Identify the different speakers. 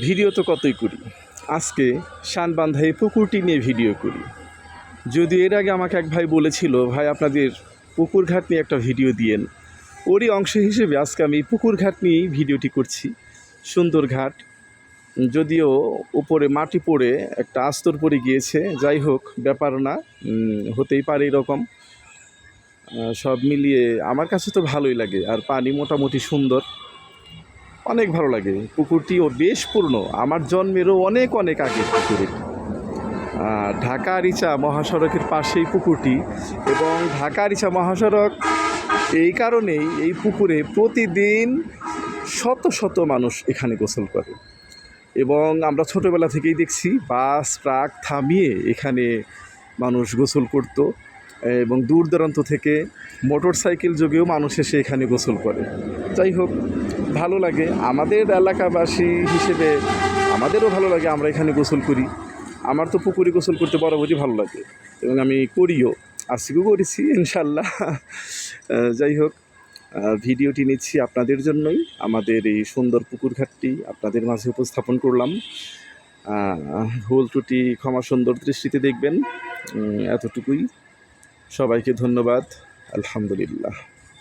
Speaker 1: Video তো কতই করি, আজকে শানবান্ধাই পুকুরটি নিয়ে ভিডিও করি। যদি এর আগে আমাকে এক ভাই বলেছিল, ভাই আপনাদের পুকুর ঘাট নিয়ে একটা ভিডিও দিয়েন, ওরই অংশ হিসেবে আজকে আমি পুকুর ঘাট নিয়েই ভিডিওটি করছি। সুন্দর ঘাট, যদিও উপরে মাটি পড়ে একটা আস্তর পড়ে গিয়েছে, যাই হোক ব্যাপার না, হতেই পারে এরকম। সব মিলিয়ে আমার কাছে তো ভালোই লাগে, আর পানি মোটামুটি সুন্দর, অনেক ভালো লাগে। পুকুরটিও বেশ পুরনো, আমার জন্মেরও অনেক অনেক আগে পুকুরে। ঢাকা আরিচা মহাসড়কের পাশেই পুকুরটি, এবং ঢাকা আরিচা মহাসড়ক এই কারণেই এই পুকুরে প্রতিদিন শত শত মানুষ এখানে গোসল করে। এবং আমরা ছোটোবেলা থেকেই দেখছি বাস ট্রাক থামিয়ে এখানে মানুষ গোসল করত, এবং দূর দূরান্ত থেকে মোটর সাইকেল যোগেও মানুষ এসে এখানে গোসল করে। যাই হোক, ভালো লাগে আমাদের এলাকাবাসী হিসেবে, আমাদেরও ভালো লাগে, আমরা এখানে গোসল করি। আমার তো পুকুরে গোসল করতে বরাবরই ভালো লাগে, এবং আমি করিও, আজকেও করেছি ইনশাল্লাহ। যাই হোক, ভিডিওটি নিচ্ছি আপনাদের জন্যই। আমাদের এই সুন্দর পুকুর ঘাটটি আপনাদের মাঝে উপস্থাপন করলাম। ভুল ত্রুটি ক্ষমা সুন্দর দৃষ্টিতে দেখবেন। এতটুকুই। সবাইকে ধন্যবাদ। আলহামদুলিল্লাহ।